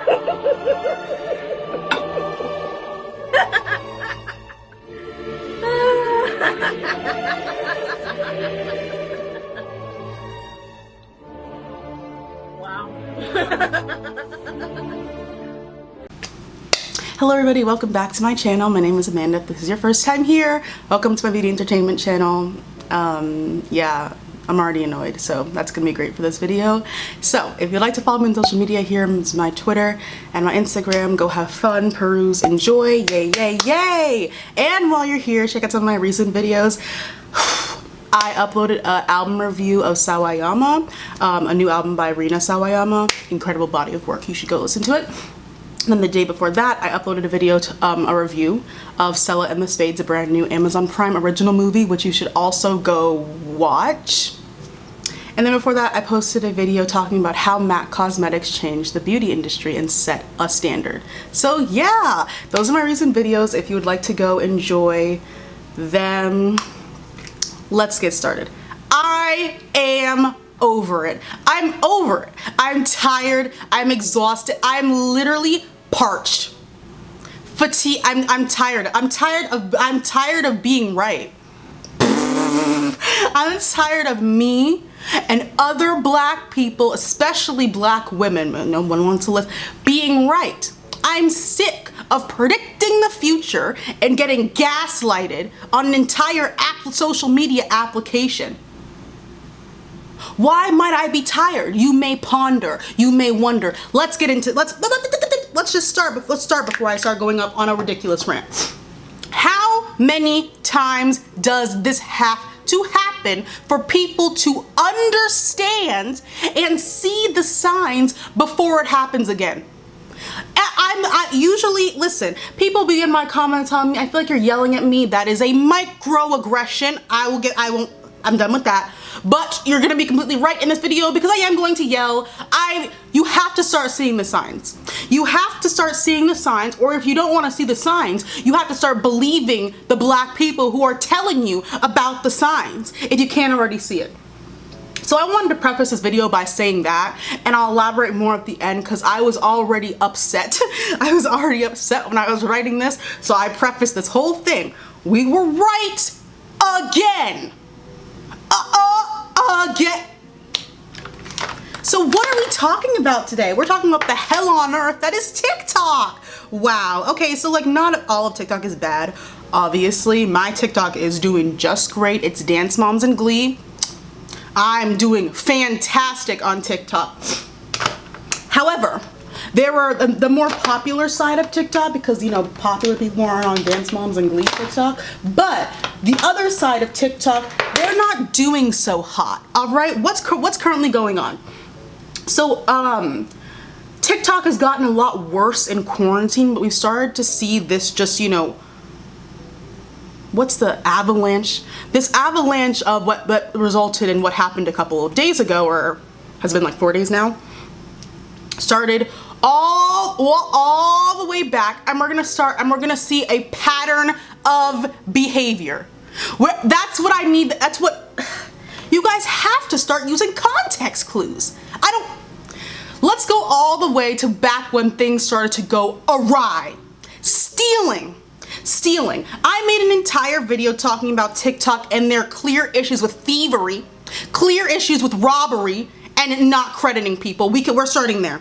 Hello everybody, welcome back to my channel. My name is Amanda. If this is your first time here, welcome to my beauty entertainment channel. Yeah, I'm already annoyed, so that's gonna be great for this video. So if you'd like to follow me on social media, here is my Twitter and my Instagram. Go have fun, peruse, enjoy, yay, yay, yay! And while you're here, check out some of my recent videos. I uploaded an album review of Sawayama, a new album by Rina Sawayama. Incredible body of work, you should go listen to it. And then the day before that, I uploaded a video, a review of Stella and the Spades, a brand new Amazon Prime original movie, which you should also go watch. And then before that, I posted a video talking about how MAC Cosmetics changed the beauty industry and set a standard. So yeah, those are my recent videos. If you would like to go enjoy them, let's get started. I am over it. I'm over it. I'm tired. I'm exhausted. I'm literally parched. Fatigue. I'm tired. I'm tired of being right. I'm tired of me and other black people, especially black women, no one wants to listen, being right. I'm sick of predicting the future and getting gaslighted on an entire social media application. Why might I be tired? You may ponder, you may wonder. Let's get into, let's start before I start going up on a ridiculous rant. How many times does this have to happen for people to understand and see the signs before it happens again? I usually, listen, people be in my comments telling me, I feel like you're yelling at me. That is a microaggression. I'm done with that. But you're gonna be completely right in this video because I am going to yell. You have to start seeing the signs. You have to start seeing the signs, or if you don't want to see the signs, you have to start believing the black people who are telling you about the signs if you can't already see it. So I wanted to preface this video by saying that, and I'll elaborate more at the end because I was already upset. I was already upset when I was writing this, so I prefaced this whole thing. We were right again. Again. So what are we talking about today? We're talking about the hell on earth that is TikTok. Wow. Okay, so like not all of TikTok is bad. Obviously, my TikTok is doing just great. It's Dance Moms and Glee. I'm doing fantastic on TikTok. However, there are the more popular side of TikTok, because, you know, popular people aren't on Dance Moms and Glee TikTok, but the other side of TikTok, they're not doing so hot. All right, what's currently going on? So TikTok has gotten a lot worse in quarantine, but we've started to see this just, you know, what's the avalanche? This avalanche of what resulted in what happened a couple of days ago, or has been like 4 days now, started all the way back, and we're gonna see a pattern of behavior. That's what I need. That's what you guys have to start using context clues. Let's go all the way to back when things started to go awry. Stealing. I made an entire video talking about TikTok and their clear issues with thievery, clear issues with robbery, and not crediting people. We're starting there.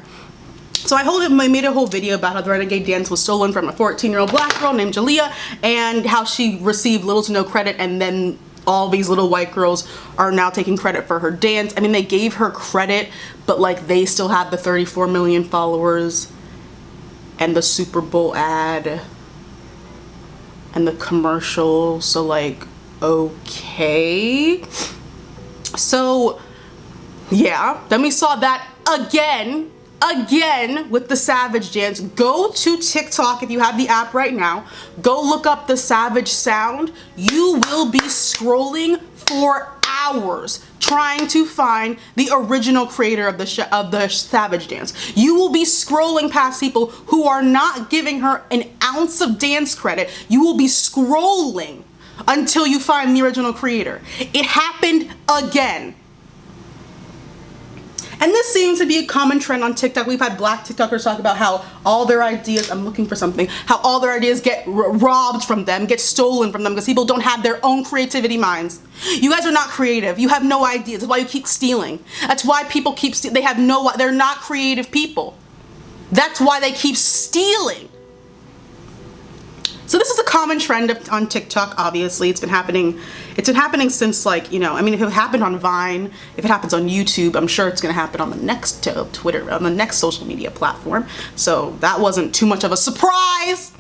So I made a whole video about how the Renegade Dance was stolen from a 14-year-old black girl named Jalea, and how she received little to no credit, and then all these little white girls are now taking credit for her dance. I mean, they gave her credit, but like they still have the 34 million followers and the Super Bowl ad and the commercial, so like, okay. So yeah, then we saw that again with the Savage dance. Go to TikTok if you have the app right now. Go look up the Savage sound. You will be scrolling for hours trying to find the original creator of the Savage dance. You will be scrolling past people who are not giving her an ounce of dance credit. You will be scrolling until you find the original creator. It happened again. And this seems to be a common trend on TikTok. We've had black TikTokers talk about how all their ideas, I'm looking for something, how all their ideas get robbed from them, get stolen from them because people don't have their own creativity minds. You guys are not creative. You have no ideas. That's why you keep stealing. That's why people keep stealing. They're not creative people. That's why they keep stealing. So this is a common trend on TikTok, obviously. It's been happening since, like, you know, I mean, if it happened on Vine, if it happens on YouTube, I'm sure it's gonna happen on the next Twitter, on the next social media platform. So that wasn't too much of a surprise.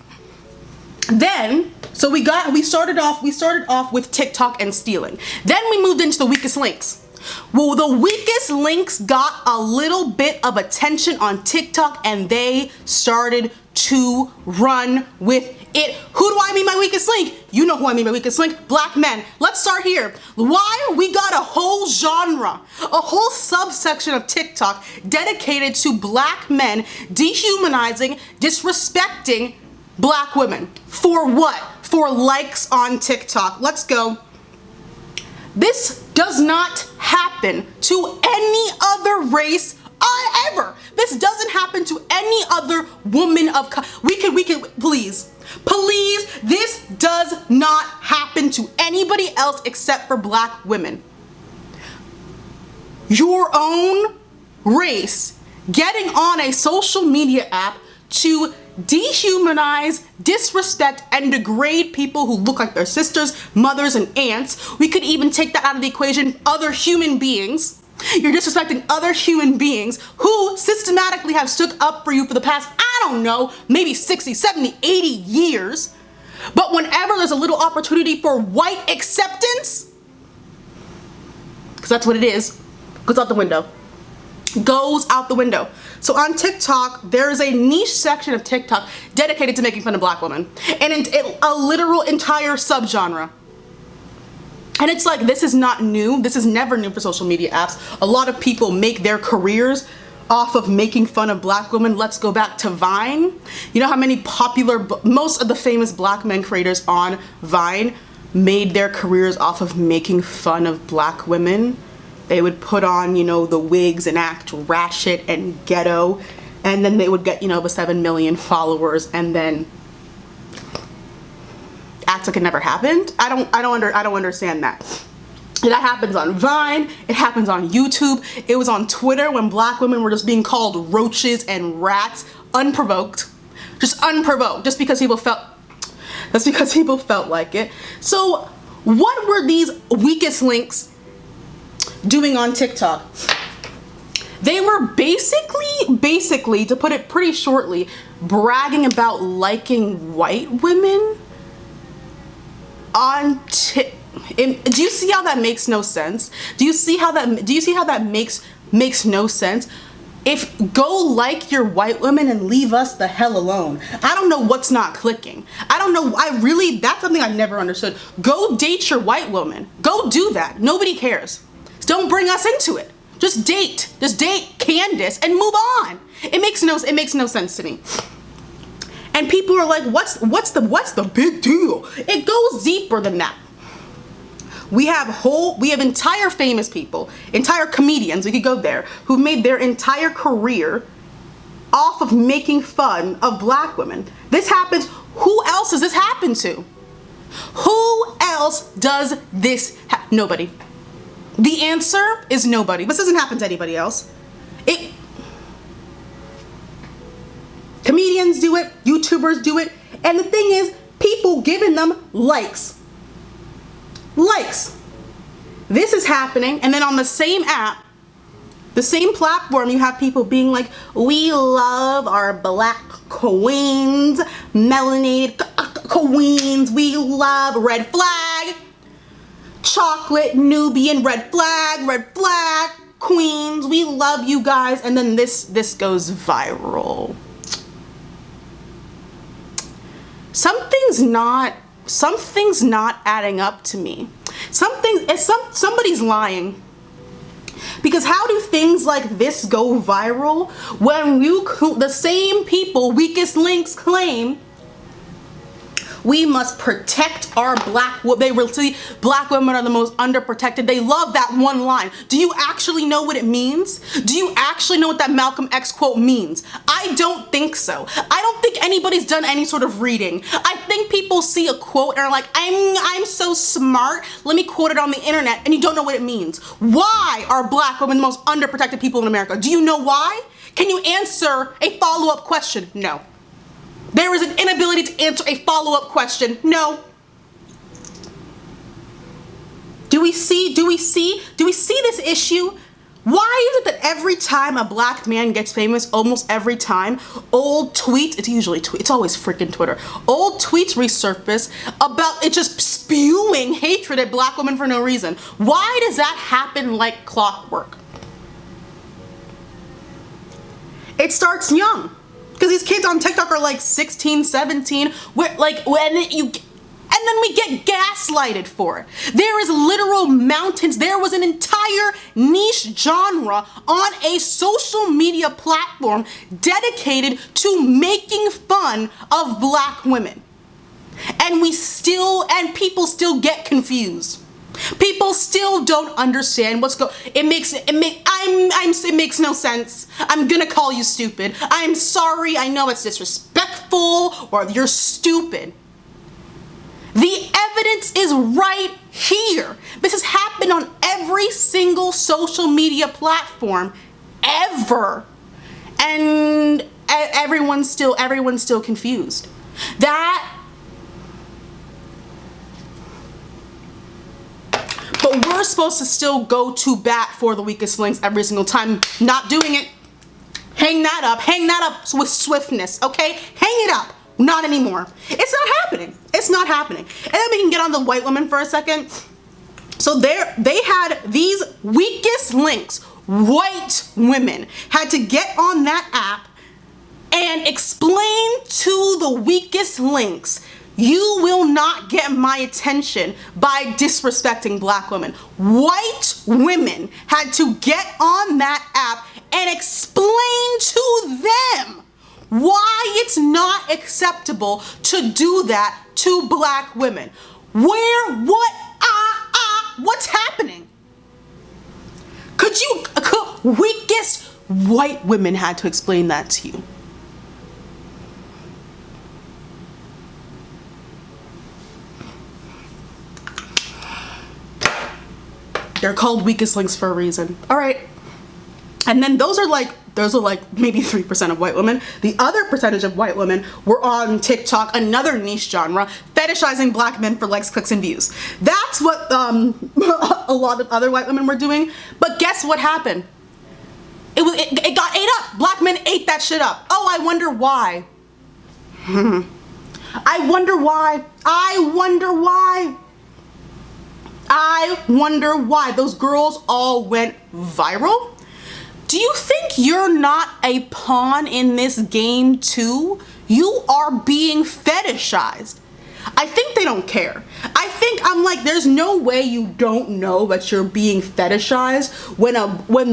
Then, so we started off with TikTok and stealing. Then we moved into the weakest links. Well, the weakest links got a little bit of attention on TikTok and they started to run with it. Who do I mean by weakest link? You know who I mean by weakest link. Black men. Let's start here. Why? We got a whole genre, a whole subsection of TikTok dedicated to black men dehumanizing, disrespecting black women. For what? For likes on TikTok. Let's go. This does not happen to any other race ever. This doesn't happen to any other woman of color. We can, please, this does not happen to anybody else except for black women. Your own race getting on a social media app to dehumanize, disrespect, and degrade people who look like their sisters, mothers, and aunts. We could even take that out of the equation, other human beings. You're disrespecting other human beings who systematically have stood up for you for the past, I don't know, maybe 60, 70, 80 years. But whenever there's a little opportunity for white acceptance, because that's what it is, goes out the window. Goes out the window. So on TikTok, there is a niche section of TikTok dedicated to making fun of black women. And a literal entire subgenre. And it's like, this is not new. This is never new for social media apps. A lot of people make their careers off of making fun of black women. Let's go back to Vine. You know how many most of the famous black men creators on Vine made their careers off of making fun of black women? They would put on, you know, the wigs and act ratchet and ghetto, and then they would get, you know, the 7 million followers and then act like it never happened. I don't understand that. That happens on Vine, it happens on YouTube, it was on Twitter when black women were just being called roaches and rats, unprovoked. Just unprovoked, just because people felt like it. So what were these weakest links doing on TikTok? They were basically, to put it pretty shortly, bragging about liking white women on do you see how that makes no sense? Do you see how that makes no sense? If go like your white women and leave us the hell alone. I don't know what's not clicking. I don't know. That's something I never understood. Go date your white woman. Go do that. Nobody cares. Don't bring us into it. Just date Candace and move on. It makes no sense to me. And people are like, what's the big deal? It goes deeper than that. We have entire famous people, entire comedians, we could go there, who've made their entire career off of making fun of black women. This happens. Who else does this happen to? Who else does this nobody. The answer is nobody. This doesn't happen to anybody else. Comedians do it, YouTubers do it, and the thing is, people giving them likes. Likes. This is happening, and then on the same app, the same platform, you have people being like, we love our black queens, melanated queens, we love red flag, chocolate, Nubian, red flag, queens, we love you guys, and then this goes viral. Something's not adding up to me. Somebody's lying. Because how do things like this go viral when the same people, weakest links, claim We must protect our black women. They really see black women are the most underprotected. They love that one line. Do you actually know what it means? Do you actually know what that Malcolm X quote means? I don't think so. I don't think anybody's done any sort of reading. I think people see a quote and are like, I'm so smart. Let me quote it on the internet, and you don't know what it means. Why are black women the most underprotected people in America? Do you know why? Can you answer a follow-up question? No. There is an inability to answer a follow-up question. No. Do we see this issue? Why is it that every time a black man gets famous, almost every time, old tweets, it's always freaking Twitter, old tweets resurface about it just spewing hatred at black women for no reason? Why does that happen like clockwork? It starts young. Because these kids on TikTok are like 16, 17, and then we get gaslighted for it. There is literal mountains. There was an entire niche genre on a social media platform dedicated to making fun of black women. And people still get confused. People still don't understand what's going. It makes no sense. I'm gonna call you stupid. I'm sorry. I know it's disrespectful, or you're stupid. The evidence is right here. This has happened on every single social media platform ever, and everyone's still confused. But we're supposed to still go to bat for the weakest links every single time. Not doing it. Hang that up with swiftness, okay? Hang it up. Not anymore. It's not happening. It's not happening. And then we can get on the white women for a second. So they had these weakest links. White women had to get on that app and explain to the weakest links, you will not get my attention by disrespecting black women. White women had to get on that app and explain to them why it's not acceptable to do that to black women. What's happening? Weakest white women had to explain that to you. They're called weakest links for a reason. All right. And then those are like maybe 3% of white women. The other percentage of white women were on TikTok, another niche genre, fetishizing black men for likes, clicks, and views. That's what a lot of other white women were doing. But guess what happened? It got ate up. Black men ate that shit up. Oh, I wonder why. I wonder why those girls all went viral. Do you think you're not a pawn in this game too? You are being fetishized. I think they don't care. I'm like, there's no way you don't know that you're being fetishized when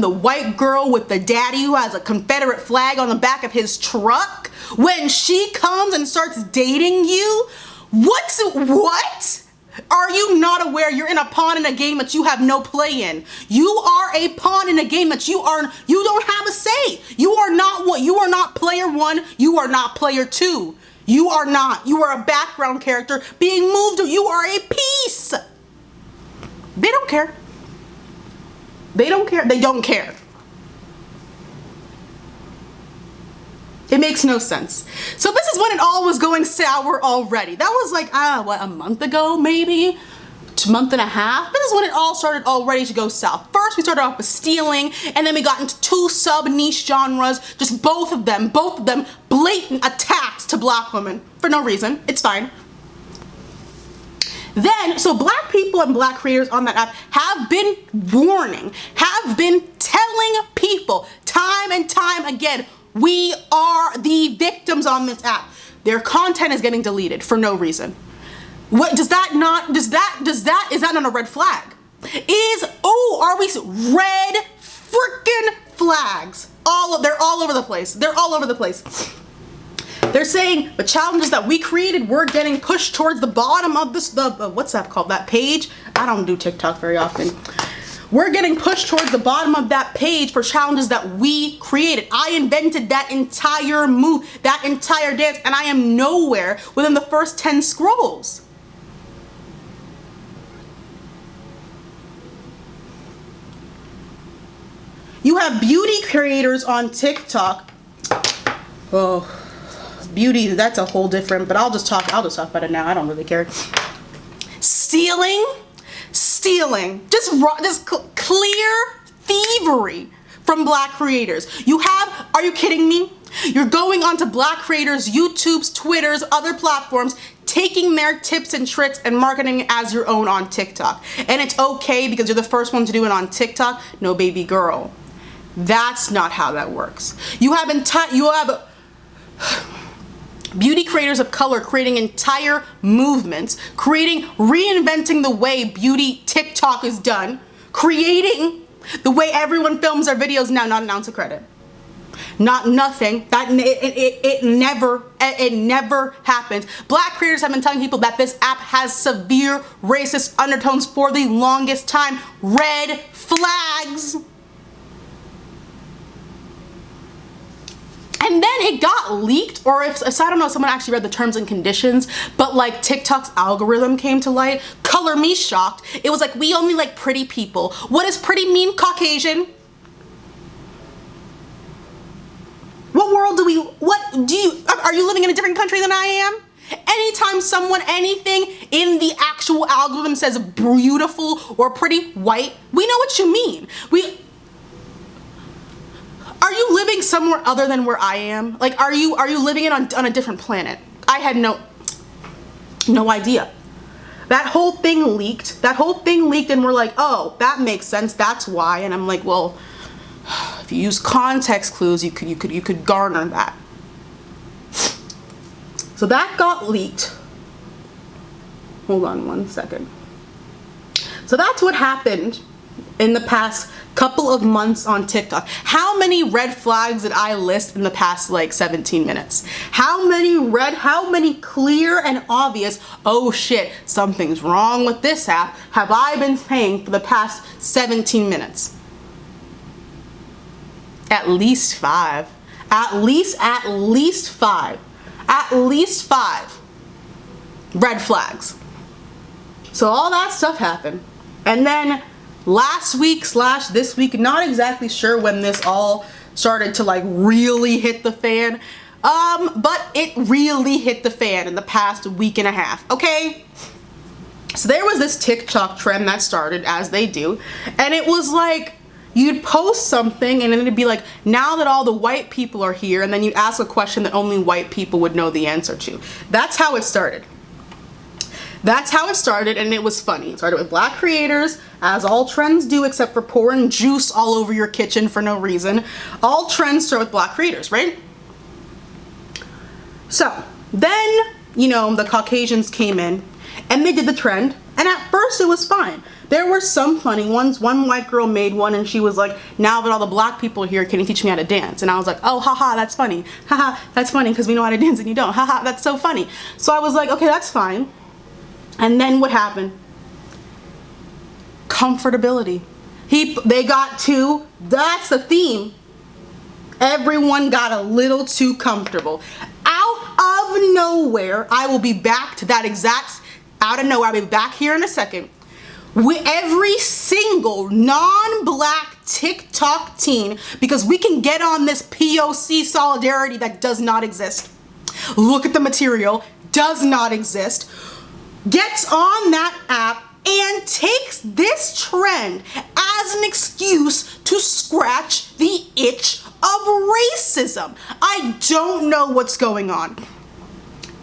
the white girl with the daddy who has a Confederate flag on the back of his truck, when she comes and starts dating you. What? Are you not aware you're in a pawn in a game that you have no play in? You are a pawn in a game that you don't have a say. You are not player one, you are not player two. You are not. You are a background character being moved. You are a piece. They don't care. They don't care. They don't care. It makes no sense. So this is when it all was going sour already. That was like, a month ago, maybe? A month and a half? This is when it all started already to go south. First, we started off with stealing, and then we got into two sub-niche genres, just both of them, blatant attacks to black women for no reason. It's fine. Then, so black people and black creators on that app have been warning, have been telling people time and time again, we are the victims on this app. Their content is getting deleted for no reason. What is that not a red flag? Are we red freaking flags? They're all over the place. They're all over the place. They're saying the challenges that we created, we're getting pushed towards the bottom of this, what's that called, that page? I don't do TikTok very often. We're getting pushed towards the bottom of that page for challenges that we created. I invented that entire move, that entire dance, and I am nowhere within the first 10 scrolls. You have beauty creators on TikTok. Oh, beauty, that's a whole different, but I'll just talk about it now. I don't really care. Stealing, just clear thievery from black creators. Are you kidding me? You're going onto black creators' YouTubes, Twitters, other platforms, taking their tips and tricks and marketing it as your own on TikTok. And it's okay because you're the first one to do it on TikTok. No, baby girl. That's not how that works. You have beauty creators of color creating entire movements, reinventing the way beauty TikTok is done, creating the way everyone films their videos now, not an ounce of credit. Nothing. It never happens. Black creators have been telling people that this app has severe racist undertones for the longest time. Red flags. And then it got leaked, or if I don't know if someone actually read the terms and conditions, but like TikTok's algorithm came to light. Color me shocked. It was like, we only like pretty people. What does pretty mean? Caucasian. What world are you living in a different country than I am? Anytime anything in the actual algorithm says beautiful or pretty white, we know what you mean. Are you living somewhere other than where I am? Like, are you living on a different planet? I had no idea. That whole thing leaked, and we're like, oh, that makes sense, that's why. And I'm like, well, if you use context clues, you could garner that. So that got leaked. Hold on one second. So that's what happened in the past couple of months on TikTok. How many red flags did I list in the past like 17 minutes? How many clear and obvious, oh shit, something's wrong with this app, have I been saying for the past 17 minutes? At least 5. At least 5. At least 5 red flags. So all that stuff happened. And then last week / this week, not exactly sure when this all started to like really hit the fan, but it really hit the fan in the past week and a half, okay? So there was this TikTok trend that started, as they do, and it was like, you'd post something and then it'd be like, now that all the white people are here, and then you'd ask a question that only white people would know the answer to. That's how it started. That's how it started, and it was funny. It started with black creators, as all trends do, except for pouring juice all over your kitchen for no reason. All trends start with black creators, right? So then, the Caucasians came in and they did the trend, and at first it was fine. There were some funny ones. One white girl made one and she was like, now that all the black people are here, can you teach me how to dance? And I was like, oh, haha, that's funny. Haha, that's funny because we know how to dance and you don't. Haha, that's so funny. So I was like, okay, that's fine. And then what happened? Comfortability. They got too, that's the theme. Everyone got a little too comfortable. Out of nowhere, I will be back to that exact, out of nowhere, I'll be back here in a second. With every single non-black TikTok teen, because we can get on this POC solidarity that does not exist. Look at the material, does not exist. Gets on that app and takes this trend as an excuse to scratch the itch of racism. I don't know what's going on.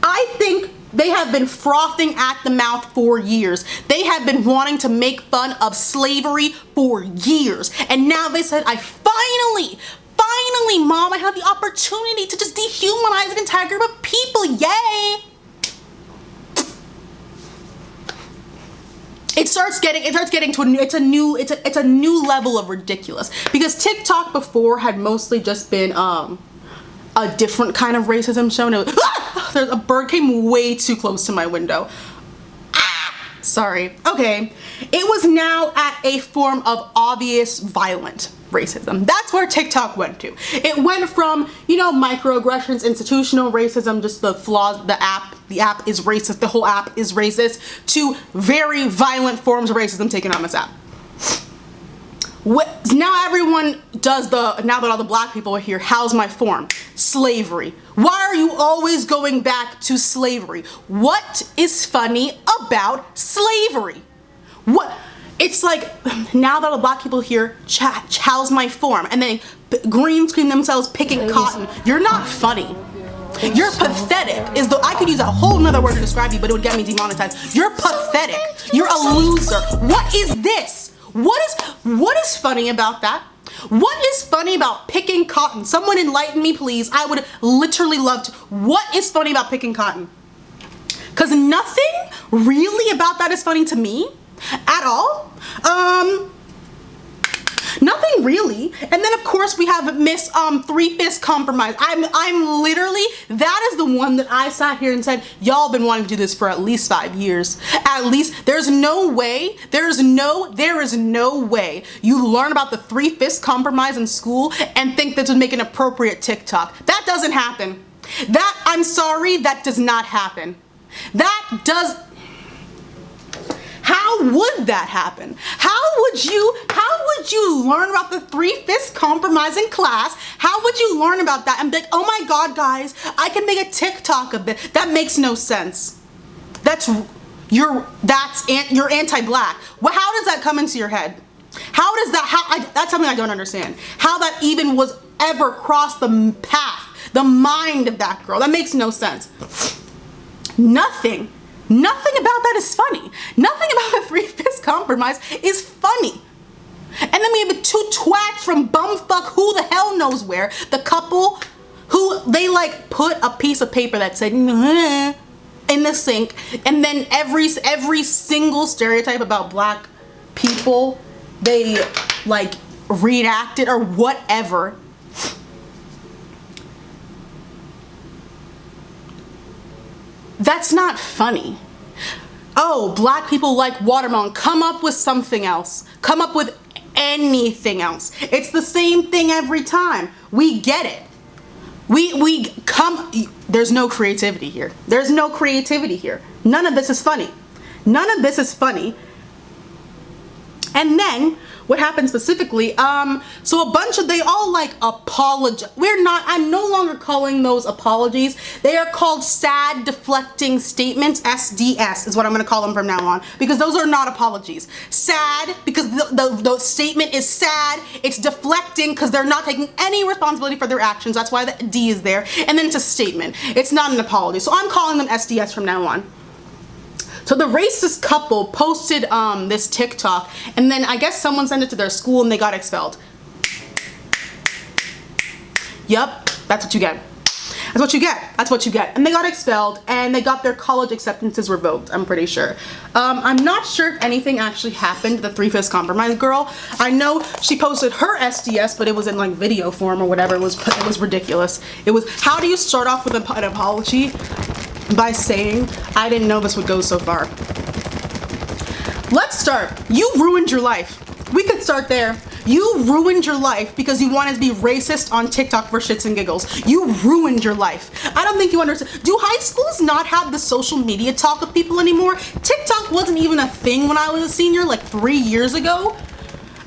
I think they have been frothing at the mouth for years. They have been wanting to make fun of slavery for years. And now they said, finally, Mom, I have the opportunity to just dehumanize an entire group of people. Yay! It starts getting to it's a new level of ridiculous, because TikTok before had mostly just been a different kind of racism show. And it was, there's a bird came way too close to my window. Sorry. Okay. It was now at a form of obvious violent racism. That's where TikTok went to. It went from, you know, microaggressions, institutional racism, just the flaws, the app is racist, the whole app is racist, to very violent forms of racism taken on this app. Now everyone does now that all the black people are here, how's my form? Slavery. Why are you always going back to slavery? What is funny about slavery? What? It's like, now that all the black people here, how's my form? And then green screen themselves picking cotton. You're not funny. You're pathetic. I could use a whole nother word to describe you, but it would get me demonetized. You're pathetic. You're a loser. What is this? What is funny about that? What is funny about picking cotton? Someone enlighten me, please. I would literally love to. What is funny about picking cotton? Because nothing really about that is funny to me at all. Nothing really. And then of course we have Miss Threefifths compromise. I'm literally, that is the one that I sat here and said, y'all been wanting to do this for at least 5 years. At least, there is no way you learn about the Threefifths compromise in school and think this would make an appropriate TikTok. That doesn't happen. I'm sorry, that does not happen. How would that happen? How would you learn about the Threefifths compromise in class? How would you learn about that and be like, oh my God, guys, I can make a TikTok of it? That makes no sense. You're anti-black. Well, how does that come into your head? That's something I don't understand. How that even was ever crossed the path, the mind of that girl. That makes no sense. Nothing about that is funny. Nothing about the Threefifths compromise is funny. And then we have the two twats from bumfuck who the hell knows where, the couple who they like put a piece of paper that said "Nah" in the sink, and then every single stereotype about black people they like reenacted or whatever. That's not funny. Oh, black people like watermelon. Come up with something else. Come up with anything else. It's the same thing every time. We get it. There's no creativity here. There's no creativity here. None of this is funny. None of this is funny. And then what happened specifically, so they all like apologize. I'm no longer calling those apologies. They are called sad deflecting statements. SDS is what I'm gonna call them from now on, because those are not apologies. Sad, because the statement is sad. It's deflecting because they're not taking any responsibility for their actions. That's why the D is there. And then it's a statement. It's not an apology. So I'm calling them SDS from now on. So the racist couple posted this TikTok, and then I guess someone sent it to their school and they got expelled. Yup, that's what you get. That's what you get. That's what you get. And they got expelled and they got their college acceptances revoked, I'm pretty sure. I'm not sure if anything actually happened to the Threefifths compromise girl. I know she posted her SDS, but it was in like video form or whatever. It was ridiculous. It was, how do you start off with an apology? By saying, I didn't know this would go so far. Let's start. You ruined your life. We could start there. You ruined your life because you wanted to be racist on TikTok for shits and giggles. You ruined your life. I don't think you understand. Do high schools not have the social media talk with people anymore? TikTok wasn't even a thing when I was a senior, like 3 years ago.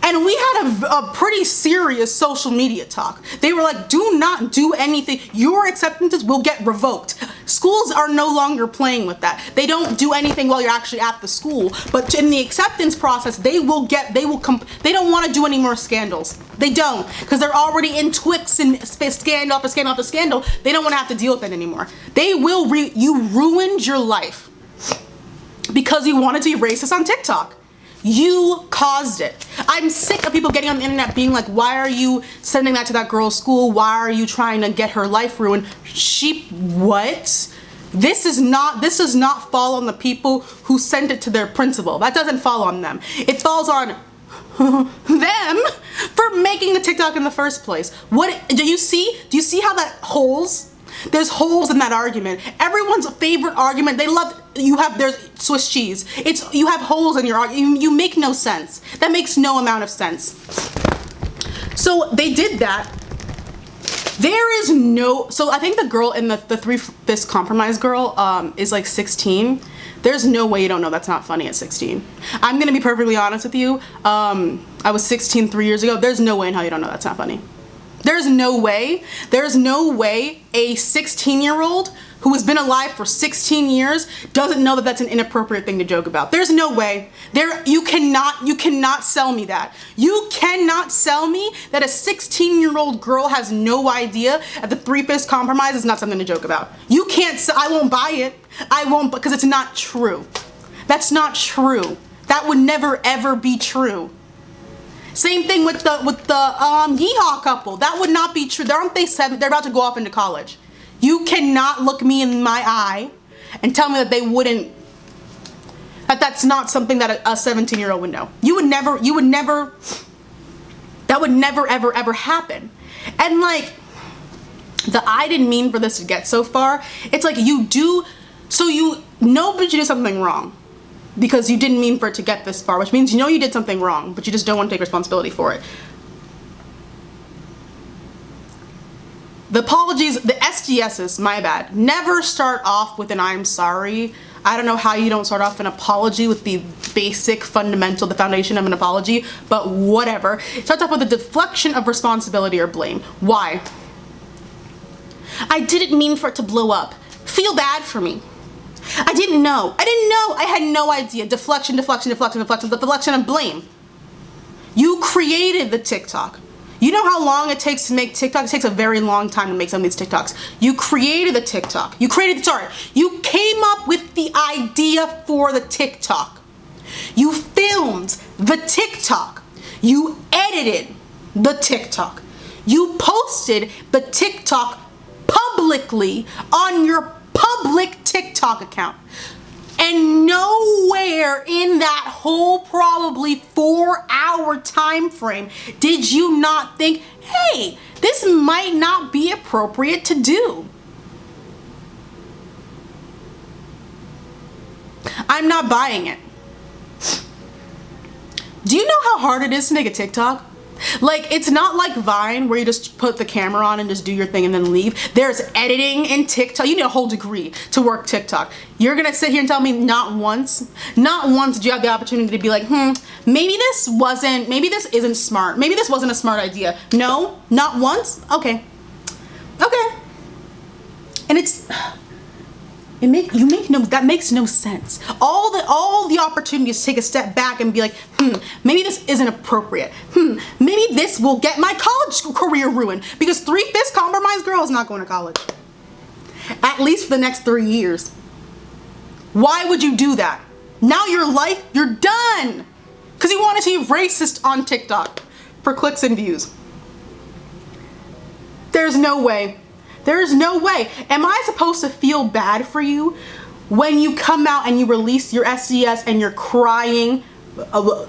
And we had a pretty serious social media talk. They were like, do not do anything. Your acceptances will get revoked. Schools are no longer playing with that. They don't do anything while you're actually at the school. But in the acceptance process, they don't want to do any more scandals. They don't, because they're already in Twix and scandal after scandal after scandal. They don't want to have to deal with it anymore. You ruined your life because you wanted to be racist on TikTok. You caused it. I'm sick of people getting on the internet being like, why are you sending that to that girl's school? Why are you trying to get her life ruined? What? This does not fall on the people who sent it to their principal. That doesn't fall on them. It falls on them for making the TikTok in the first place. What do you see? Do you see how that holes? There's holes in that argument. Everyone's favorite argument, they love, there's Swiss cheese. You have holes in your argument. You make no sense. That makes no amount of sense. So they did that. There is no, so I think the girl in the Threefifths compromise girl is like 16. There's no way you don't know that's not funny at 16. I'm gonna be perfectly honest with you. I was 16 3 years ago. There's no way in hell you don't know that's not funny. There's no way a 16-year-old who has been alive for 16 years doesn't know that that's an inappropriate thing to joke about. There's no way. You cannot sell me that. You cannot sell me that a 16-year-old girl has no idea that the Threefifths compromise is not something to joke about. You can't, I won't buy it. I won't, because it's not true. That's not true. That would never ever be true. Same thing with the Yeehaw couple. That would not be true. Aren't they 7? They're about to go off into college. You cannot look me in my eye and tell me that they wouldn't, that's not something that a 17-year-old would know. You would never, that would never ever happen. And like, I didn't mean for this to get so far. It's like you know that you did something wrong because you didn't mean for it to get this far, which means you know you did something wrong, but you just don't want to take responsibility for it. The apologies, the SDSs, my bad, never start off with an I'm sorry. I don't know how you don't start off an apology with the basic fundamental, the foundation of an apology, but whatever. It starts off with a deflection of responsibility or blame. Why? I didn't mean for it to blow up. Feel bad for me. I didn't know. I had no idea. Deflection, deflection, deflection, deflection, the deflection of blame. You created the TikTok. You know how long it takes to make TikTok? It takes a very long time to make some of these TikToks. You created the TikTok. You came up with the idea for the TikTok. You filmed the TikTok. You edited the TikTok. You posted the TikTok publicly on your public TikTok account. And nowhere in that whole probably 4-hour time frame did you not think, hey, this might not be appropriate to do. I'm not buying it. Do you know how hard it is to make a TikTok? Like, it's not like Vine where you just put the camera on and just do your thing and then leave. There's editing in TikTok. You need a whole degree to work TikTok. You're gonna sit here and tell me not once did you have the opportunity to be like, maybe this isn't smart. Maybe this wasn't a smart idea. No, not once? Okay. And that makes no sense. All the opportunities to take a step back and be like, maybe this isn't appropriate. Maybe this will get my college career ruined, because Threefifths compromise girl is not going to college. At least for the next 3 years. Why would you do that? Now you're done. Because you wanted to be racist on TikTok for clicks and views. There's no way. There's no way. Am I supposed to feel bad for you when you come out and you release your SDS and you're crying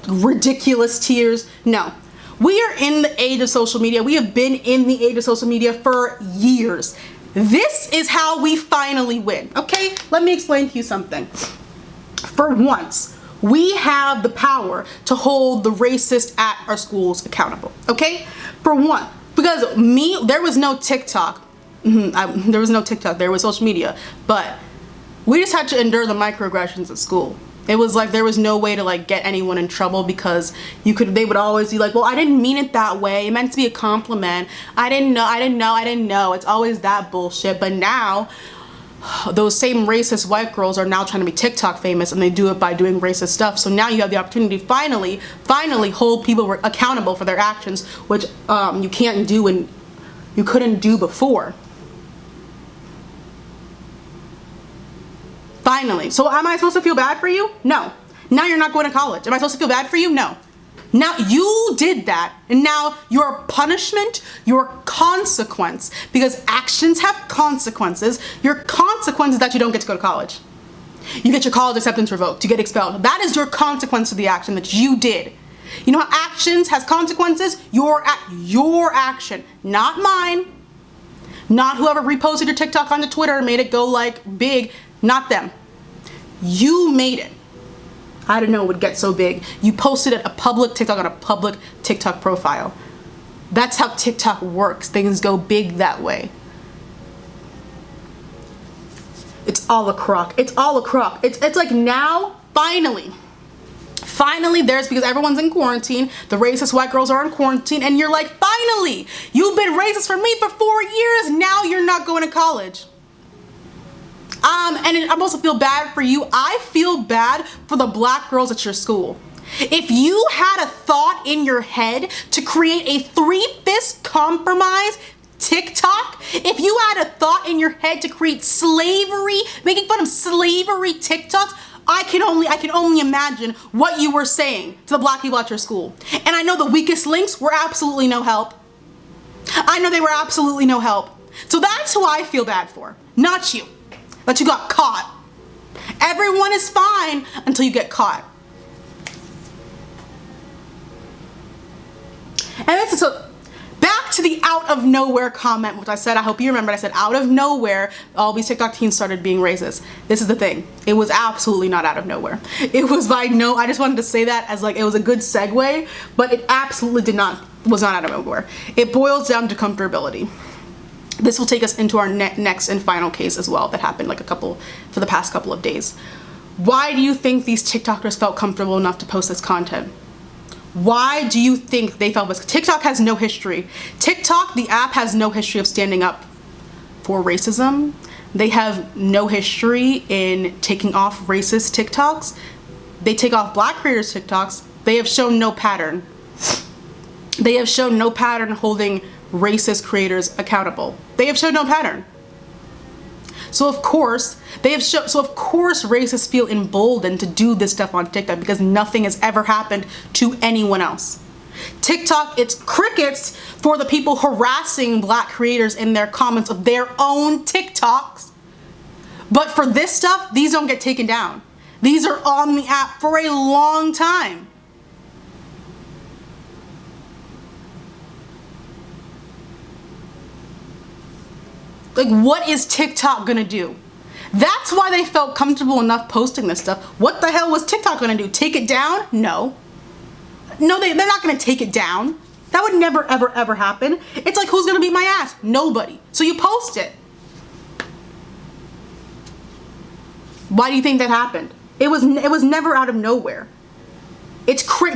ridiculous tears? No. We are in the age of social media. We have been in the age of social media for years. This is how we finally win, okay? Let me explain to you something. For once, we have the power to hold the racist at our schools accountable, okay? For one, because there was no TikTok. There was no TikTok, there was social media, but we just had to endure the microaggressions at school. It was like there was no way to like get anyone in trouble, because they would always be like, well, I didn't mean it that way, it meant to be a compliment, I didn't know. It's always that bullshit. But now those same racist white girls are now trying to be TikTok famous, and they do it by doing racist stuff. So now you have the opportunity to finally hold people accountable for their actions, which you can't do and you couldn't do before. Finally. So am I supposed to feel bad for you? No. Now you're not going to college. Am I supposed to feel bad for you? No. Now you did that, and now your punishment, your consequence, because actions have consequences, your consequence is that you don't get to go to college. You get your college acceptance revoked. You get expelled. That is your consequence of the action that you did. You know how actions has consequences? Your action, not mine. Not whoever reposted your TikTok onto Twitter and made it go like big, not them. You made it. I didn't know it would get so big. You posted a public TikTok on a public TikTok profile. That's how TikTok works. Things go big that way. It's all a crock. It's all a crock. It's like now, finally there's, because everyone's in quarantine, the racist white girls are in quarantine, and you're like, finally, you've been racist for me for 4 years, now you're not going to college. And I also feel bad for you. I feel bad for the black girls at your school. If you had a thought in your head to create a Threefifths compromise TikTok, if you had a thought in your head to create slavery, making fun of slavery TikToks, I can only imagine what you were saying to the black people at your school. And I know the weakest links were absolutely no help. I know they were absolutely no help. So that's who I feel bad for, not you. That you got caught. Everyone is fine until you get caught. And this is back to the out of nowhere comment, which I said, I hope you remembered, I said out of nowhere, all these TikTok teens started being racist. This is the thing. It was absolutely not out of nowhere. It was I just wanted to say that as like, it was a good segue, but it absolutely was not out of nowhere. It boils down to comfortability. This will take us into our next and final case as well that happened like for the past couple of days. Why do you think these TikTokers felt comfortable enough to post this content? Why do you think they felt this? TikTok has no history. TikTok, the app, has no history of standing up for racism. They have no history in taking off racist TikToks. They take off black creators' TikToks. They have shown no pattern. They have shown no pattern holding racist creators accountable. They have shown no pattern. So of course racists feel emboldened to do this stuff on TikTok because nothing has ever happened to anyone else. TikTok, it's crickets for the people harassing black creators in their comments of their own TikToks. But for this stuff, these don't get taken down. These are on the app for a long time. Like, what is TikTok gonna do? That's why they felt comfortable enough posting this stuff. What the hell was TikTok gonna do? Take it down? No. No, they're not gonna take it down. That would never, ever, ever happen. It's like, who's gonna beat my ass? Nobody. So you post it. Why do you think that happened? It was never out of nowhere.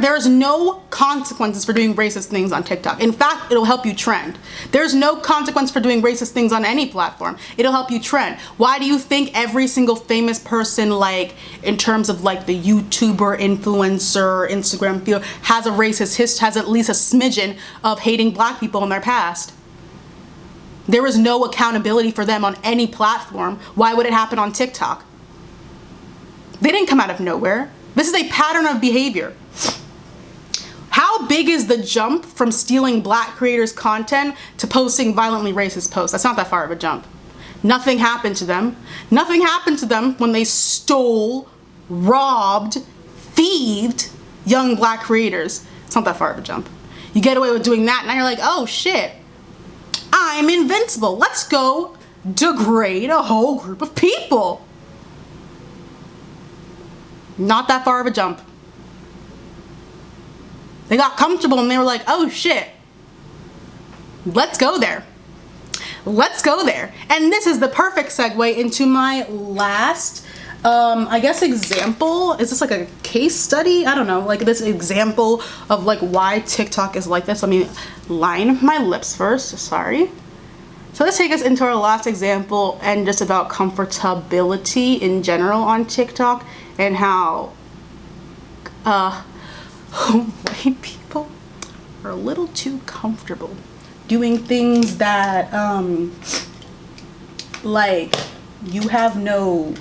There's no consequences for doing racist things on TikTok. In fact, it'll help you trend. There's no consequence for doing racist things on any platform. It'll help you trend. Why do you think every single famous person, like in terms of like the YouTuber, influencer, Instagram field, has a racist history, has at least a smidgen of hating black people in their past? There is no accountability for them on any platform. Why would it happen on TikTok? They didn't come out of nowhere. This is a pattern of behavior. How big is the jump from stealing black creators' content to posting violently racist posts? That's not that far of a jump. Nothing happened to them. Nothing happened to them when they stole, robbed, thieved young black creators. It's not that far of a jump. You get away with doing that, now you're like, oh shit, I'm invincible. Let's go degrade a whole group of people. Not that far of a jump. They got comfortable and they were like, oh shit, let's go there. Let's go there. And this is the perfect segue into my last, I guess, example. Is this like a case study? I don't know, like this example of like why TikTok is like this. Let me line my lips first, sorry. So let's take us into our last example and just about comfortability in general on TikTok and how white people are a little too comfortable doing things that like you have no,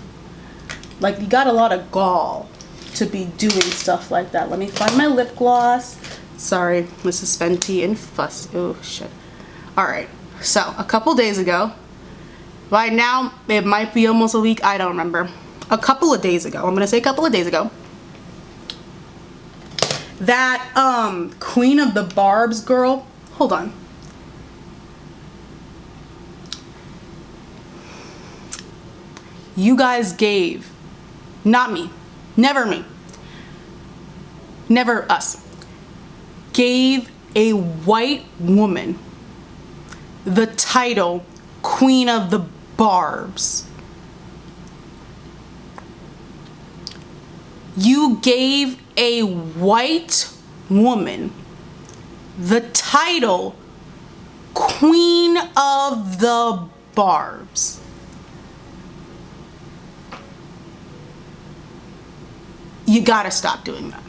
like you got a lot of gall to be doing stuff like that. Let me find my lip gloss. Sorry, this is Fenty and Fuss. Oh shit. All right. So a couple days ago, by now it might be almost a week, I don't remember. A couple of days ago, I'm gonna say a couple of days ago, that Queen of the Barbs girl, hold on. You guys gave, not me, never me, never us, gave a white woman the title Queen of the Barbs. You gave a white woman the title Queen of the Barbs. You gotta stop doing that.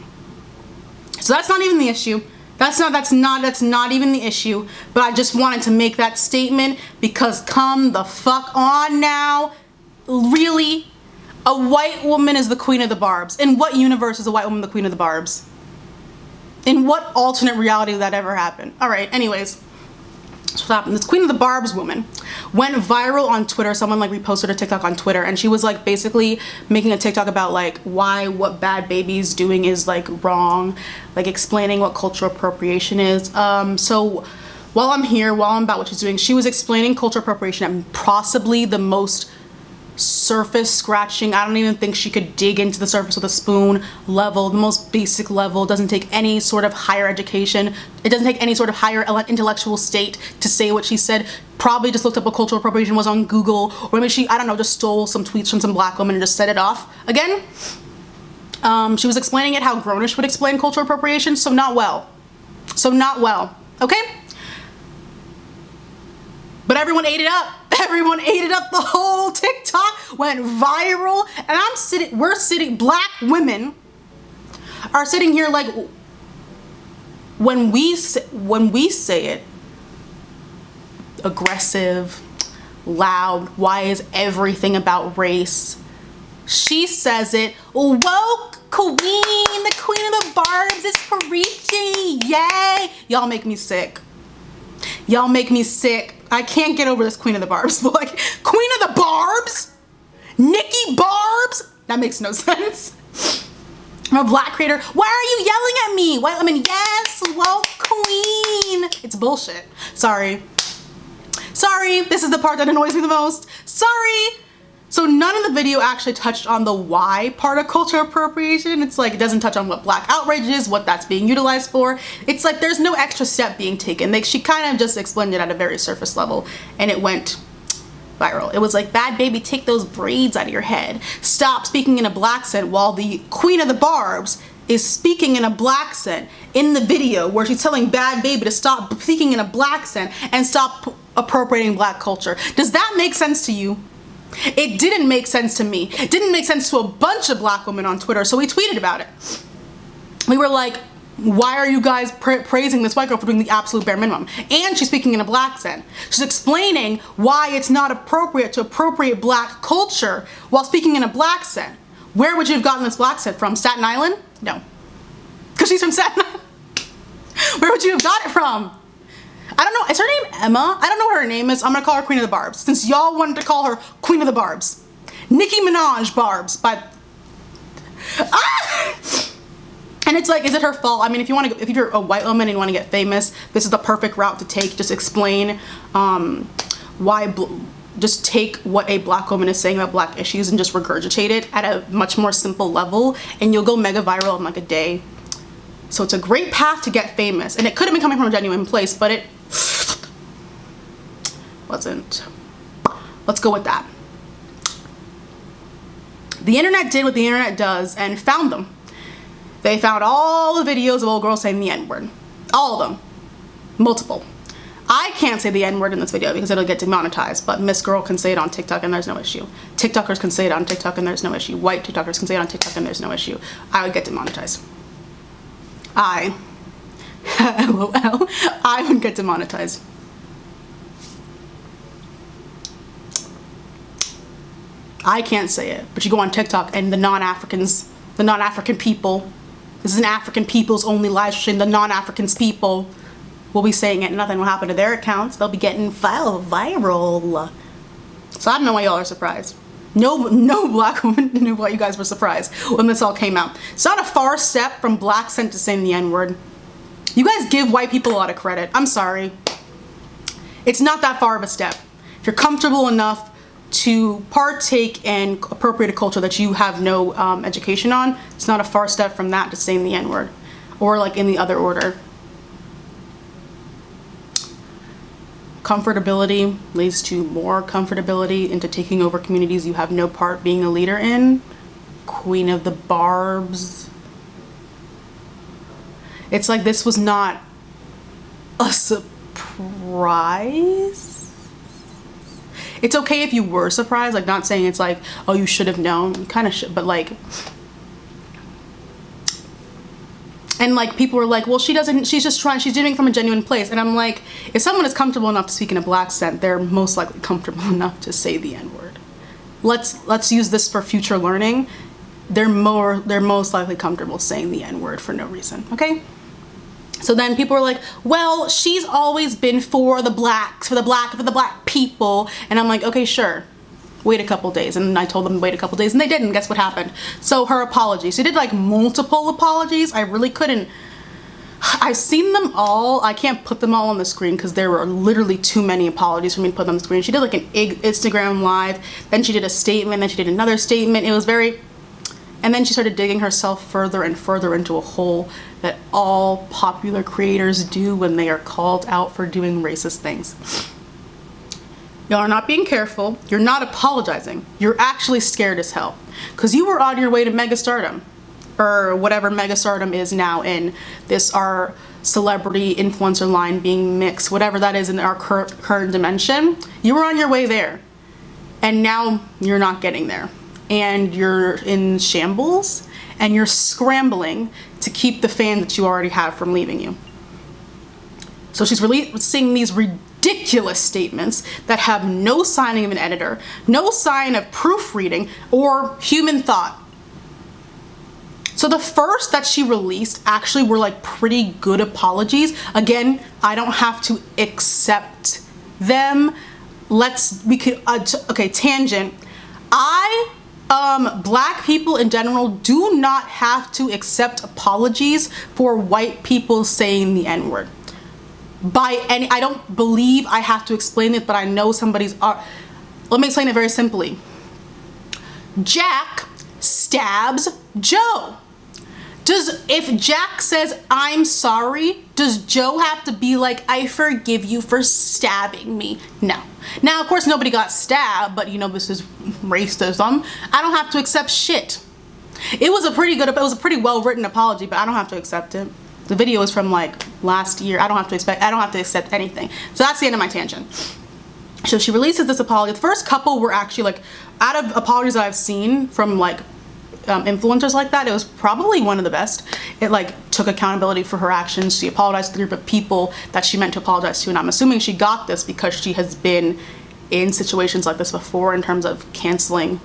So that's not even the issue. That's not even the issue. But I just wanted to make that statement because come the fuck on now. Really? A white woman is the Queen of the Barbs. In what universe is a white woman the Queen of the Barbs? In what alternate reality did that ever happen? Alright, anyways. That's what happened. This Queen of the Barbs woman went viral on Twitter. Someone like reposted a TikTok on Twitter and she was like basically making a TikTok about like why what Bad Baby's doing is like wrong, like explaining what cultural appropriation is. So while I'm about what she's doing, she was explaining cultural appropriation at possibly the most surface scratching, I don't even think she could dig into the surface with a spoon level, the most basic level. Doesn't take any sort of higher education, it doesn't take any sort of higher intellectual state to say what she said. Probably just looked up what cultural appropriation was on Google, or maybe she, I don't know, just stole some tweets from some black woman and just said it off again. She was explaining it how Grownish would explain cultural appropriation, so not well, okay? But everyone ate it up. Everyone ate it up. The whole TikTok went viral. And black women are sitting here like, when we say it, aggressive, loud, why is everything about race? She says it, woke queen, the Queen of the Barbs is preaching, yay. Y'all make me sick. Y'all make me sick. I can't get over this Queen of the Barbs. But like, Queen of the Barbs? Nikki Barbs? That makes no sense. I'm a black creator. Why are you yelling at me? White women, yes, woke queen. It's bullshit. Sorry. This is the part that annoys me the most. Sorry. So none of the video actually touched on the why part of cultural appropriation. It's like, it doesn't touch on what black outrage is, what that's being utilized for. It's like there's no extra step being taken. Like, she kind of just explained it at a very surface level and it went viral. It was like, Bad Baby, take those braids out of your head. Stop speaking in a black accent, while the Queen of the Barbs is speaking in a black accent in the video where she's telling Bad Baby to stop speaking in a black accent and stop appropriating black culture. Does that make sense to you? It didn't make sense to me. It didn't make sense to a bunch of black women on Twitter, so we tweeted about it. We were like, why are you guys praising this white girl for doing the absolute bare minimum? And she's speaking in a black accent. She's explaining why it's not appropriate to appropriate black culture while speaking in a black accent. Where would you have gotten this black accent from? Staten Island? No. Because she's from Staten Island. Where would you have got it from? I don't know, is her name Emma? I don't know what her name is. I'm gonna call her Queen of the Barbs, since y'all wanted to call her Queen of the Barbs. Nicki Minaj Barbs, by... Ah! And it's like, is it her fault? I mean, if you're a white woman and you want to get famous, this is the perfect route to take. Just explain just take what a black woman is saying about black issues and just regurgitate it at a much more simple level, and you'll go mega viral in like a day. So it's a great path to get famous, and it could have been coming from a genuine place, but it wasn't. Let's go with that. The internet did what the internet does and found them. They found all the videos of old girls saying the N-word. All of them. Multiple. I can't say the N-word in this video because it'll get demonetized, but Miss Girl can say it on TikTok and there's no issue. TikTokers can say it on TikTok and there's no issue. White TikTokers can say it on TikTok and there's no issue. I would get demonetized. LOL, I would get demonetized. I can't say it, but you go on TikTok and the non-African people, this is an African people's only live stream, the non-Africans people will be saying it and nothing will happen to their accounts. They'll be getting viral. So I don't know why y'all are surprised. No black woman knew why you guys were surprised when this all came out. It's not a far step from black scent to saying the N-word. You guys give white people a lot of credit. I'm sorry. It's not that far of a step. If you're comfortable enough to partake in appropriate a culture that you have no education on, it's not a far step from that to saying the N-word, or like in the other order. Comfortability leads to more comfortability into taking over communities you have no part being a leader in. Queen of the barbs. It's like this was not a surprise. It's okay if you were surprised, like not saying it's like, oh, you should have known, you kind of should, but like, and like people were like, well, she's just trying, she's doing it from a genuine place. And I'm like, if someone is comfortable enough to speak in a black scent, they're most likely comfortable enough to say the N-word. Let's use this for future learning. They're most likely comfortable saying the N-word for no reason, okay? So then people were like, well, she's always been for the blacks, for the black people. And I'm like, okay, sure. Wait a couple days. And I told them to wait a couple days and they didn't. Guess what happened? So her apologies. She did like multiple apologies. I really couldn't. I've seen them all. I can't put them all on the screen because there were literally too many apologies for me to put them on the screen. She did like an Instagram live. Then she did a statement. Then she did another statement. It was very... And then she started digging herself further and further into a hole that all popular creators do when they are called out for doing racist things. Y'all are not being careful. You're not apologizing. You're actually scared as hell. Because you were on your way to megastardom. Or whatever megastardom is now in this, our celebrity influencer line being mixed. Whatever that is in our current dimension. You were on your way there. And now you're not getting there. And you're in shambles. And you're scrambling to keep the fans that you already have from leaving you. So she's releasing these ridiculous statements that have no signing of an editor, no sign of proofreading or human thought. So the first that she released actually were like pretty good apologies. Again, I don't have to accept them. Okay, tangent. Black people in general do not have to accept apologies for white people saying the N-word. I don't believe I have to explain it, but I know somebody's... let me explain it very simply. Jack stabs Joe. If Jack says, I'm sorry, does Joe have to be like, I forgive you for stabbing me? No. Now, of course, nobody got stabbed, but you know, this is racism. I don't have to accept shit. It was a pretty well-written apology, but I don't have to accept it. The video is from like last year. I don't have to accept anything. So that's the end of my tangent. So she releases this apology. The first couple were actually like, out of apologies that I've seen from like influencers like that, it was probably one of the best. It like took accountability for her actions. She apologized to the group of people that she meant to apologize to, and I'm assuming she got this because she has been in situations like this before in terms of canceling,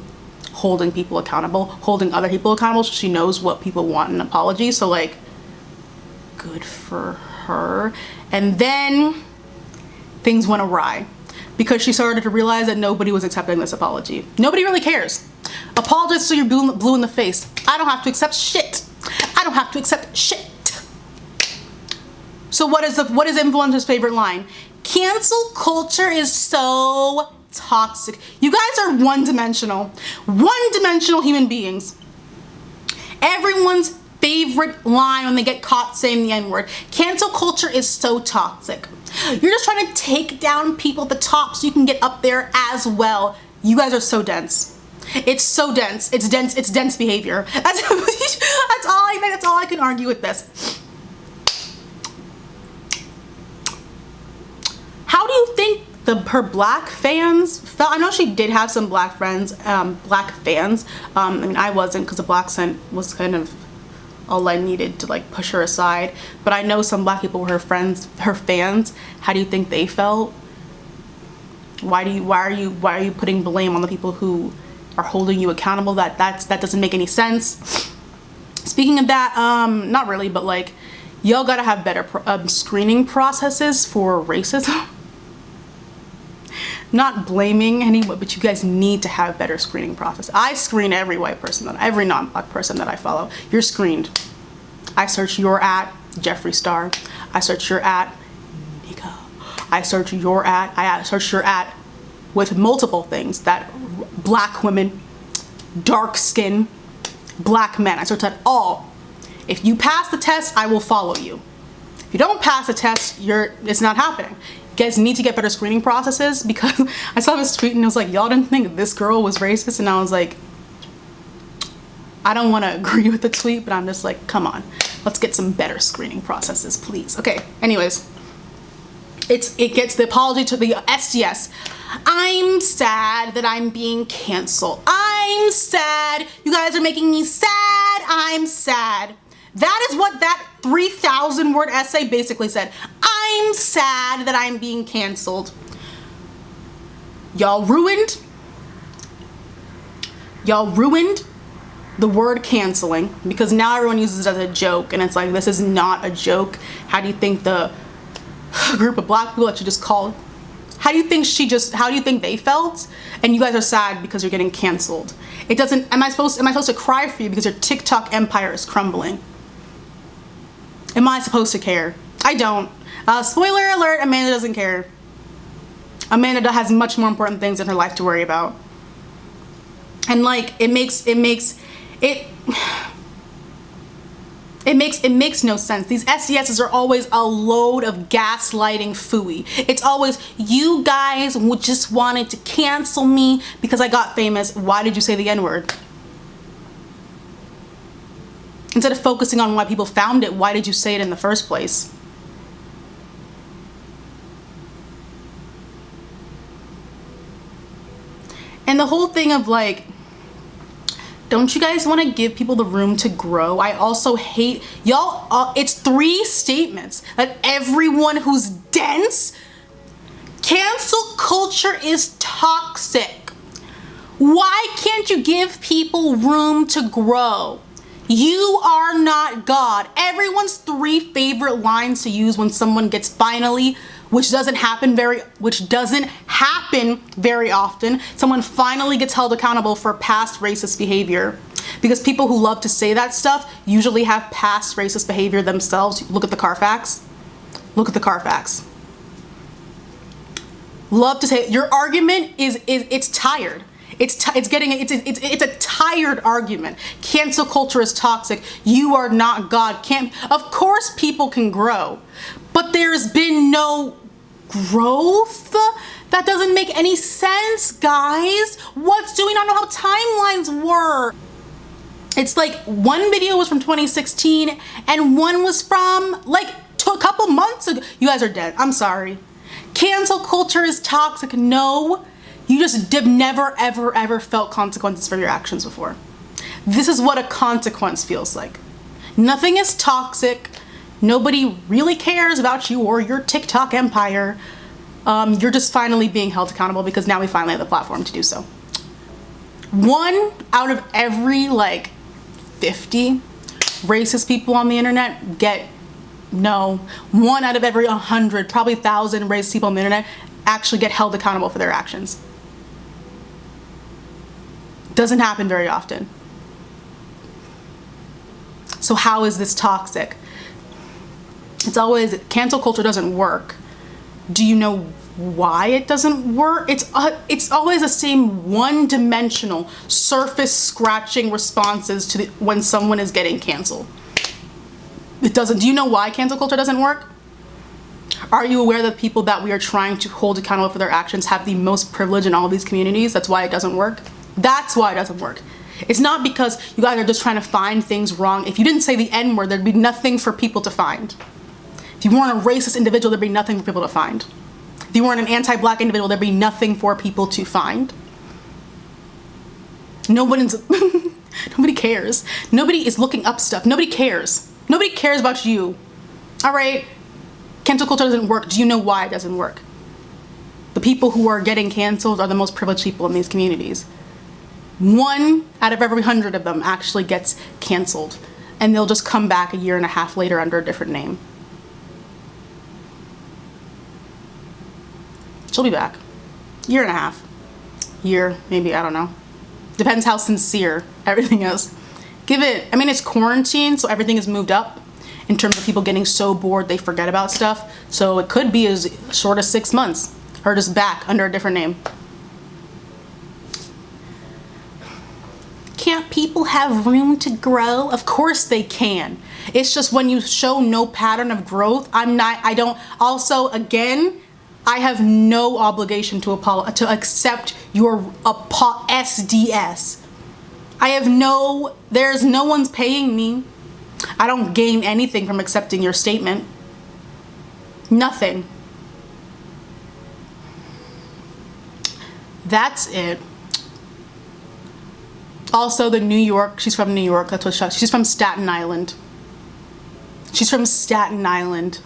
holding people accountable, holding other people accountable, so she knows what people want in an apology. So like, good for her. And then things went awry because she started to realize that nobody was accepting this apology. Nobody really cares. Apologize so you're blue in the face. I don't have to accept shit. I don't have to accept shit. So what is influencer's favorite line? Cancel culture is so toxic. You guys are one-dimensional human beings. Everyone's favorite line when they get caught saying the N-word. Cancel culture is so toxic. You're just trying to take down people at the top so you can get up there as well. You guys are so dense. It's so dense. It's dense behavior. That's all I can argue with this. How do you think her black fans felt? I know she did have some black fans. I mean, I wasn't, because the black scent was kind of all I needed to like push her aside. But I know some black people were her fans. How do you think they felt? Why are you putting blame on the people who are holding you accountable? That doesn't make any sense. Speaking of that, not really, but like, y'all gotta have better screening processes for racism. not blaming anyone, but you guys need to have better screening process. I screen every white person, every non-black person that I follow. You're screened. I search your at Jeffree Star. I search your at Nika. I search your at. I search your at with multiple things that black women, dark skin, black men. I search that all. If you pass the test, I will follow you. If you don't pass the test, it's not happening. You guys need to get better screening processes, because I saw this tweet and it was like, y'all didn't think this girl was racist, and I was like, I don't want to agree with the tweet, but I'm just like, come on, let's get some better screening processes, please. Okay, anyways, it gets the apology to the SDS. I'm sad that I'm being canceled. I'm sad. You guys are making me sad. I'm sad. That is what that 3,000 word essay basically said. I'm sad that I'm being canceled. Y'all ruined the word canceling, because now everyone uses it as a joke, and it's like, this is not a joke. How do you think the group of black people that you just called, how do you think they felt? And you guys are sad because you're getting canceled. It doesn't, am I supposed to cry for you because your TikTok empire is crumbling? Am I supposed to care? I don't. Spoiler alert, Amanda doesn't care. Amanda has much more important things in her life to worry about. And like, it makes no sense. These SDSs are always a load of gaslighting phooey. It's always, you guys just wanted to cancel me because I got famous. Why did you say the N-word? Instead of focusing on why people found it, why did you say it in the first place? And the whole thing of like, don't you guys want to give people the room to grow? I also hate, y'all, it's 3 statements that everyone who's dense, cancel culture is toxic. Why can't you give people room to grow? You are not God. Everyone's 3 favorite lines to use when someone gets finally, which doesn't happen very often, someone finally gets held accountable for past racist behavior. Because people who love to say that stuff usually have past racist behavior themselves. Look at the Carfax. Look at the Carfax. Love to say, your argument it's tired. It's a tired argument. Cancel culture is toxic. You are not God. Of course people can grow, but there's been no growth. That doesn't make any sense, guys. Do we not know how timelines work? It's like one video was from 2016 and one was from like a couple months ago. You guys are dead. I'm sorry. Cancel culture is toxic. No. You just have never, ever, ever felt consequences for your actions before. This is what a consequence feels like. Nothing is toxic. Nobody really cares about you or your TikTok empire. You're just finally being held accountable because now we finally have the platform to do so. 1 out of every like 50 racist people on the internet no. 1 out of every 100, probably 1,000 racist people on the internet actually get held accountable for their actions. Doesn't happen very often. So how is this toxic? It's always, cancel culture doesn't work. Do you know why it doesn't work? It's always the same one-dimensional, surface scratching responses to when someone is getting canceled. It doesn't. Do you know why cancel culture doesn't work? Are you aware that people that we are trying to hold accountable for their actions have the most privilege in all of these communities? That's why it doesn't work. That's why it doesn't work. It's not because you guys are just trying to find things wrong. If you didn't say the N-word, there'd be nothing for people to find. If you weren't a racist individual, there'd be nothing for people to find. If you weren't an anti-black individual, there'd be nothing for people to find. Nobody cares. Nobody is looking up stuff. Nobody cares. Nobody cares about you. All right. Cancel culture doesn't work. Do you know why it doesn't work? The people who are getting canceled are the most privileged people in these communities. 1 out of every 100 of them actually gets canceled, and they'll just come back a year and a half later under a different name. She'll be back. year and a half. Year, maybe, I don't know. Depends how sincere everything is. Give it, I mean, it's quarantine, so everything is moved up in terms of people getting so bored they forget about stuff. So it could be as short as 6 months, or just back under a different name. Can't people have room to grow? Of course they can. It's just when you show no pattern of growth, also, again, I have no obligation to accept your SDS. There's no one's paying me. I don't gain anything from accepting your statement. Nothing. That's it. Also, the New York, she's from New York, that's what she's from Staten Island. She's from Staten Island.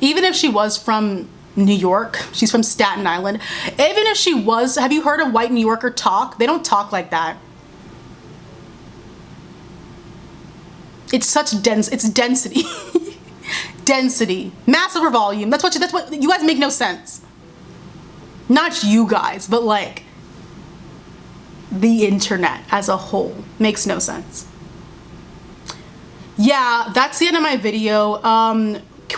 Even if she was from New York, she's from Staten Island. Even if she was, have you heard a white New Yorker talk? They don't talk like that. It's such it's density. Density. Massive volume. That's what you guys make no sense. Not you guys, but like the internet as a whole makes no sense. Yeah, that's the end of my video.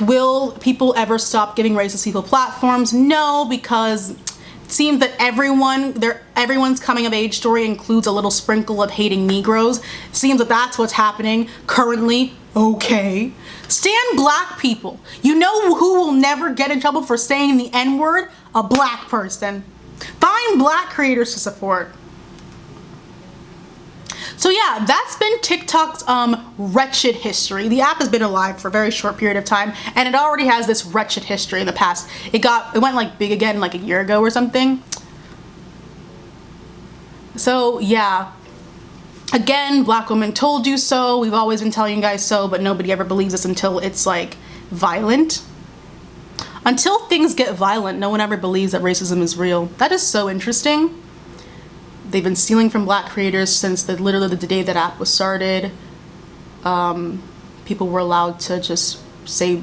Will people ever stop giving racist people platforms? No, because it seems that everyone's coming of age story includes a little sprinkle of hating Negroes. It seems that that's what's happening currently. Okay. Stand black people. You know who will never get in trouble for saying the N-word? A black person. Find black creators to support. So yeah, that's been TikTok's wretched history. The app has been alive for a very short period of time, and it already has this wretched history in the past. It went like big again like a year ago or something. So yeah, again, black women told you so. We've always been telling you guys so, but nobody ever believes us until it's like violent. Until things get violent, no one ever believes that racism is real. That is so interesting. They've been stealing from black creators since literally the day that app was started. People were allowed to just say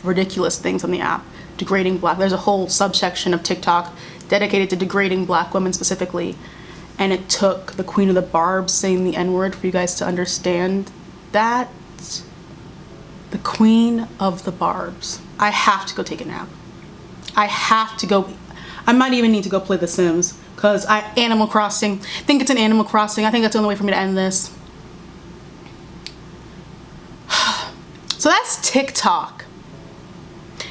ridiculous things on the app, degrading black. There's a whole subsection of TikTok dedicated to degrading black women specifically. And it took the queen of the barbs saying the N-word for you guys to understand that. The queen of the barbs. I have to go take a nap. I have to go. I might even need to go play The Sims. Because Animal Crossing. I think it's an Animal Crossing. I think that's the only way for me to end this. So that's TikTok.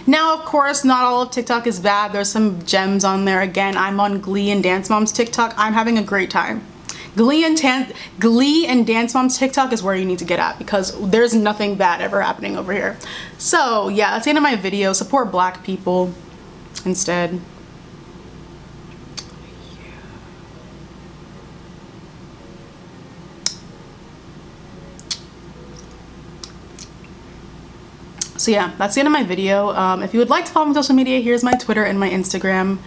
Now, of course, not all of TikTok is bad. There's some gems on there. Again, I'm on Glee and Dance Mom's TikTok. I'm having a great time. Glee and Dance Mom's TikTok is where you need to get at, because there's nothing bad ever happening over here. So yeah, that's the end of my video. Support black people instead. So yeah, that's the end of my video. If you would like to follow me on social media, here's my Twitter and my Instagram.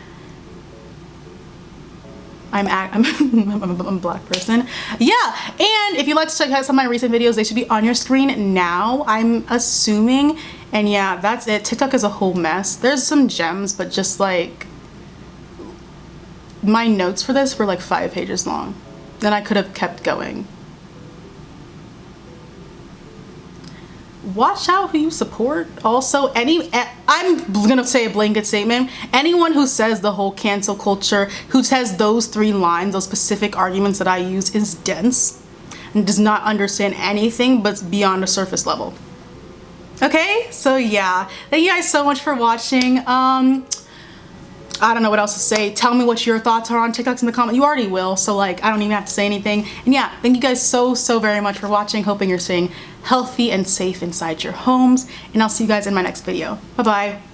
I'm a black person. Yeah, and if you'd like to check out some of my recent videos, they should be on your screen now, I'm assuming. And yeah, that's it. TikTok is a whole mess. There's some gems, but just like, my notes for this were like 5 pages long. Then I could have kept going. Watch out who you support. Also, I'm gonna say a blanket statement. Anyone who says the whole cancel culture, who says those 3 lines, those specific arguments that I use, is dense and does not understand anything but beyond a surface level. Okay, so yeah, thank you guys so much for watching. I don't know what else to say. Tell me what your thoughts are on TikToks in the comments. You already will, so like I don't even have to say anything. And yeah, thank you guys so very much for watching. Hoping you're staying healthy and safe inside your homes, and I'll see you guys in my next video. Bye bye.